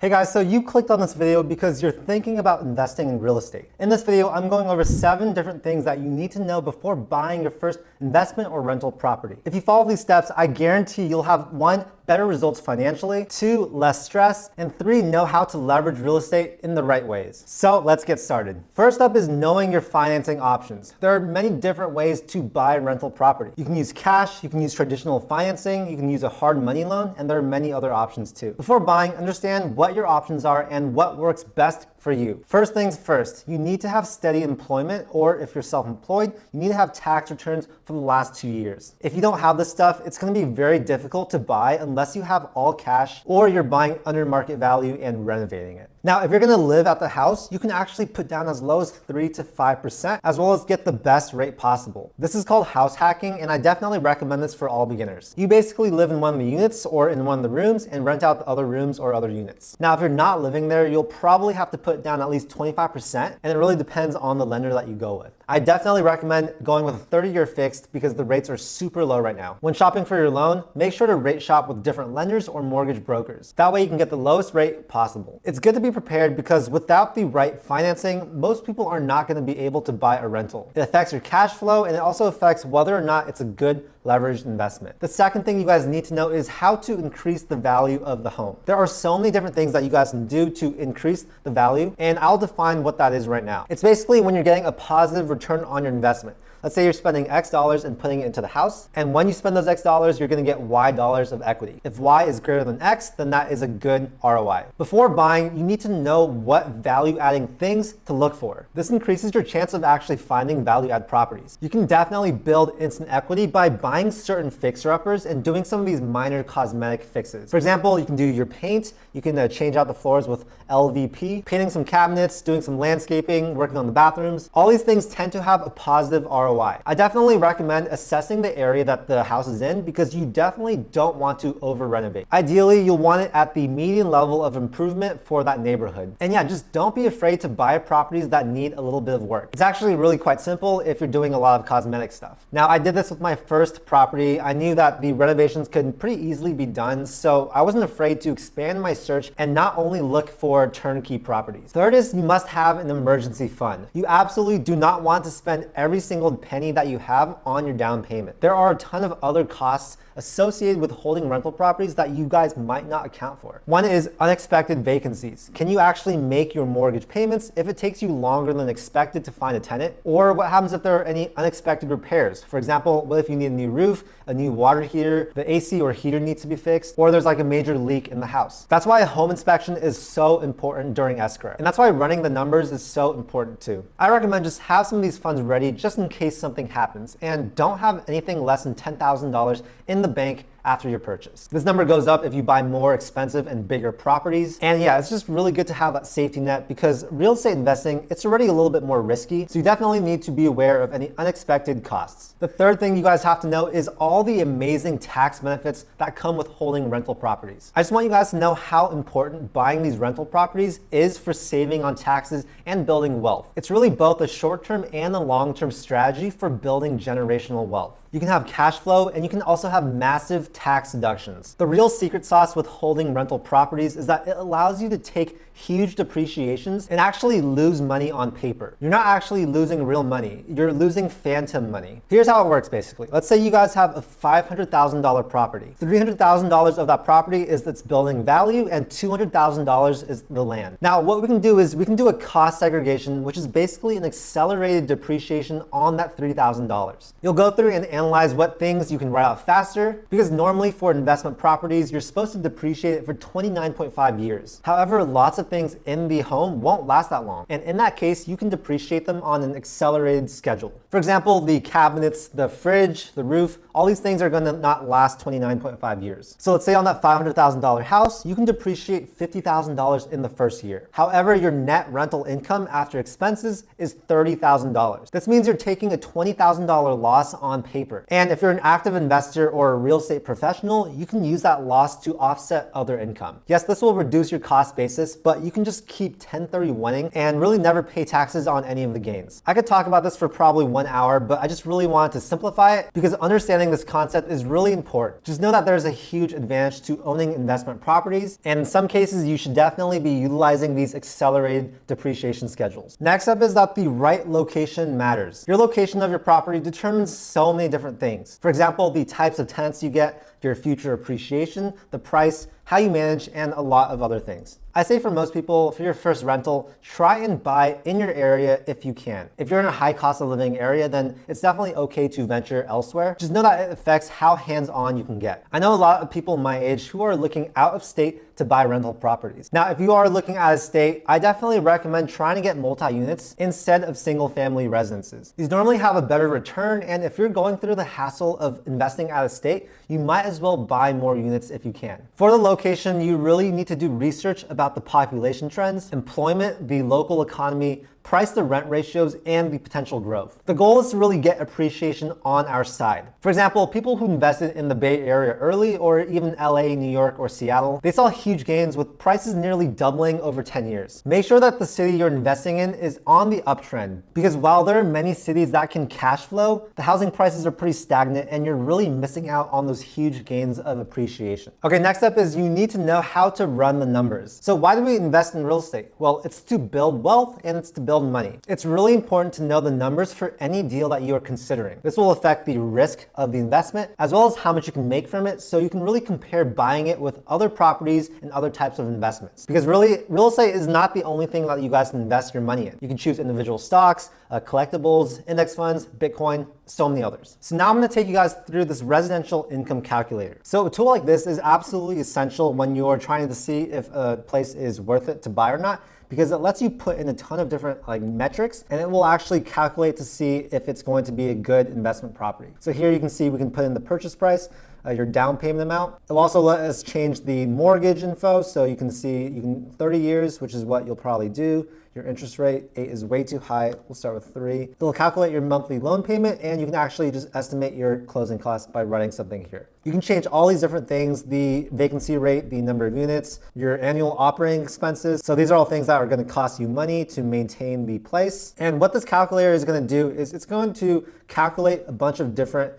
Hey guys, so you clicked on this video because you're thinking about investing in real estate. In this video, I'm going over 7 different things that you need to know before buying your first investment or rental property. If you follow these steps, I guarantee you'll have 1, better results financially, 2, less stress, and 3, know how to leverage real estate in the right ways. So let's get started. First up is knowing your financing options. There are many different ways to buy rental property. You can use cash, you can use traditional financing, you can use a hard money loan, and there are many other options too. Before buying, understand what your options are and what works best for you. First things first, you need to have steady employment, or if you're self-employed, you need to have tax returns for the last 2 years. If you don't have this stuff, it's going to be very difficult to buy unless you have all cash or you're buying under market value and renovating it. Now, if you're going to live at the house, you can actually put down as low as 3 to 5%, as well as get the best rate possible. This is called house hacking, and I definitely recommend this for all beginners. You basically live in one of the units or in one of the rooms and rent out the other rooms or other units. Now, if you're not living there, you'll probably have to put down at least 25%, and it really depends on the lender that you go with. I definitely recommend going with a 30-year fixed because the rates are super low right now. When shopping for your loan, make sure to rate shop with different lenders or mortgage brokers. That way you can get the lowest rate possible. It's good to be prepared because without the right financing, most people are not going to be able to buy a rental. It affects your cash flow, and it also affects whether or not it's a good leveraged investment. The second thing you guys need to know is how to increase the value of the home. There are so many different things that you guys can do to increase the value, and I'll define what that is right now. It's basically when you're getting a positive return on your investment. Let's say you're spending X dollars and putting it into the house, and when you spend those X dollars, you're gonna get Y dollars of equity. If Y is greater than X, then that is a good ROI. Before buying, you need to know what value-adding things to look for. This increases your chance of actually finding value-add properties. You can definitely build instant equity by buying certain fixer-uppers and doing some of these minor cosmetic fixes. For example, you can do your paint, you can change out the floors with LVP, painting some cabinets, doing some landscaping, working on the bathrooms. All these things tend to have a positive ROI. I definitely recommend assessing the area that the house is in because you definitely don't want to over renovate. Ideally, you'll want it at the median level of improvement for that neighborhood. And yeah, just don't be afraid to buy properties that need a little bit of work. It's actually really quite simple if you're doing a lot of cosmetic stuff. Now, I did this with my first property. I knew that the renovations could pretty easily be done, so I wasn't afraid to expand my search and not only look for turnkey properties. Third is you must have an emergency fund. You absolutely do not want to spend every single penny that you have on your down payment. There are a ton of other costs associated with holding rental properties that you guys might not account for. One is unexpected vacancies. Can you actually make your mortgage payments if it takes you longer than expected to find a tenant? Or what happens if there are any unexpected repairs? For example, what if you need a new roof, a new water heater, the AC or heater needs to be fixed, or there's like a major leak in the house? That's why a home inspection is so important during escrow. And that's why running the numbers is so important too. I recommend just have some of these funds ready just in case something happens, and don't have anything less than $10,000 in the bank after your purchase. This number goes up if you buy more expensive and bigger properties. And yeah, it's just really good to have that safety net because real estate investing, it's already a little bit more risky. So you definitely need to be aware of any unexpected costs. The third thing you guys have to know is all the amazing tax benefits that come with holding rental properties. I just want you guys to know how important buying these rental properties is for saving on taxes and building wealth. It's really both a short-term and a long-term strategy for building generational wealth. You can have cash flow, and you can also have massive tax deductions. The real secret sauce with holding rental properties is that it allows you to take huge depreciations and actually lose money on paper. You're not actually losing real money, you're losing phantom money. Here's how it works basically. Let's say you guys have a $500,000 property. $300,000 of that property is its building value, and $200,000 is the land. Now, what we can do is we can do a cost segregation, which is basically an accelerated depreciation on that $3,000. You'll go through and analyze what things you can write out faster, because normally for investment properties, you're supposed to depreciate it for 29.5 years. However, lots of things in the home won't last that long. And in that case, you can depreciate them on an accelerated schedule. For example, the cabinets, the fridge, the roof, all these things are gonna not last 29.5 years. So let's say on that $500,000 house, you can depreciate $50,000 in the first year. However, your net rental income after expenses is $30,000. This means you're taking a $20,000 loss on paper cheaper. And if you're an active investor or a real estate professional, you can use that loss to offset other income. Yes, this will reduce your cost basis, but you can just keep 1031ing and really never pay taxes on any of the gains. I could talk about this for probably 1 hour, but I just really wanted to simplify it because understanding this concept is really important. Just know that there's a huge advantage to owning investment properties, and in some cases, you should definitely be utilizing these accelerated depreciation schedules. Next up is that the right location matters. Your location of your property determines so many different things. For example, the types of tenants you get, your future appreciation, the price, how you manage, and a lot of other things. I say for most people, for your first rental, try and buy in your area if you can. If you're in a high cost of living area, then it's definitely okay to venture elsewhere. Just know that it affects how hands-on you can get. I know a lot of people my age who are looking out of state to buy rental properties. Now, if you are looking out of state, I definitely recommend trying to get multi-units instead of single family residences. These normally have a better return, and if you're going through the hassle of investing out of state, you might as well buy more units if you can. For the location, you really need to do research about the population trends, employment, the local economy, price to rent ratios, and the potential growth. The goal is to really get appreciation on our side. For example, people who invested in the Bay Area early, or even LA, New York, or Seattle, they saw huge gains with prices nearly doubling over 10 years. Make sure that the city you're investing in is on the uptrend, because while there are many cities that can cash flow, the housing prices are pretty stagnant and you're really missing out on those huge gains of appreciation. Okay, next up is you need to know how to run the numbers. So why do we invest in real estate? Well, it's to build wealth and it's to build money. It's really important to know the numbers for any deal that you are considering. This will affect the risk of the investment as well as how much you can make from it, so you can really compare buying it with other properties and other types of investments. Because really, real estate is not the only thing that you guys can invest your money in. You can choose individual stocks, collectibles, index funds, Bitcoin, so many others. So now I'm going to take you guys through this residential income calculator. So a tool like this is absolutely essential when you're trying to see if a place is worth it to buy or not, because it lets you put in a ton of different metrics, and it will actually calculate to see if it's going to be a good investment property. So here you can see we can put in the purchase price, your down payment amount. It'll also let us change the mortgage info, so you can see 30 years, which is what you'll probably do. Your interest rate, 8 is way too high. We'll start with 3. It'll calculate your monthly loan payment, and you can actually just estimate your closing costs by running something here. You can change all these different things, the vacancy rate, the number of units, your annual operating expenses. So these are all things that are going to cost you money to maintain the place. And what this calculator is going to do is it's going to calculate a bunch of different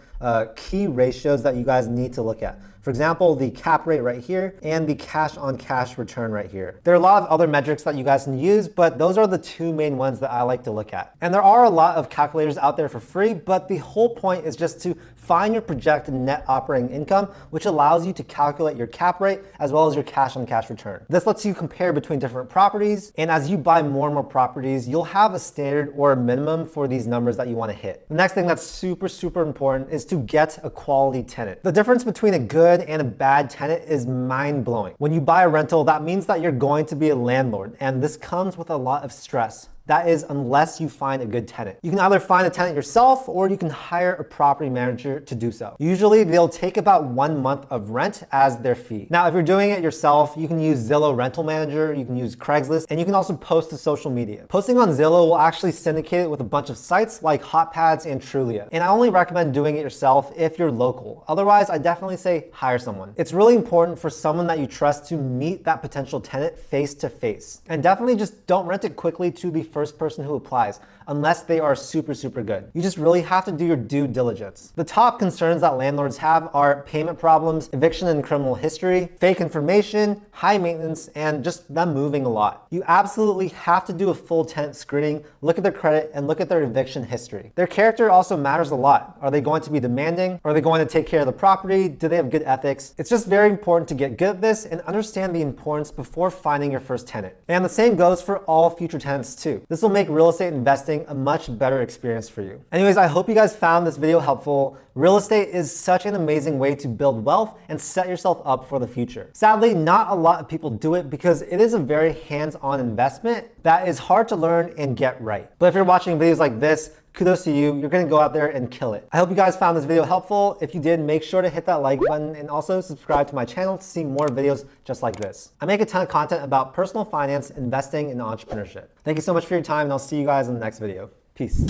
key ratios that you guys need to look at. For example, the cap rate right here and the cash on cash return right here. There are a lot of other metrics that you guys can use, but those are the two main ones that I like to look at. And there are a lot of calculators out there for free, but the whole point is just to find your projected net operating income, which allows you to calculate your cap rate as well as your cash on cash return. This lets you compare between different properties, and as you buy more and more properties, you'll have a standard or a minimum for these numbers that you want to hit. The next thing that's super important is to get a quality tenant. The difference between a good and a bad tenant is mind-blowing. When you buy a rental, that means that you're going to be a landlord, and this comes with a lot of stress. That is, unless you find a good tenant. You can either find a tenant yourself or you can hire a property manager to do so. Usually they'll take about 1 month of rent as their fee. Now, if you're doing it yourself, you can use Zillow Rental Manager, you can use Craigslist, and you can also post to social media. Posting on Zillow will actually syndicate it with a bunch of sites like HotPads and Trulia. And I only recommend doing it yourself if you're local. Otherwise, I definitely say hire someone. It's really important for someone that you trust to meet that potential tenant face to face. And definitely just don't rent it quickly to the first person who applies, unless they are super good. You just really have to do your due diligence. The top concerns that landlords have are payment problems, eviction and criminal history, fake information, high maintenance, and just them moving a lot. You absolutely have to do a full tenant screening, look at their credit, and look at their eviction history. Their character also matters a lot. Are they going to be demanding? Are they going to take care of the property? Do they have good ethics? It's just very important to get good at this and understand the importance before finding your first tenant. And the same goes for all future tenants too. This will make real estate investing a much better experience for you. Anyways, I hope you guys found this video helpful. Real estate is such an amazing way to build wealth and set yourself up for the future. Sadly, not a lot of people do it because it is a very hands-on investment that is hard to learn and get right. But if you're watching videos like this, kudos to you. You're gonna go out there and kill it. I hope you guys found this video helpful. If you did, make sure to hit that like button and also subscribe to my channel to see more videos just like this. I make a ton of content about personal finance, investing, and entrepreneurship. Thank you so much for your time, and I'll see you guys in the next video. Peace.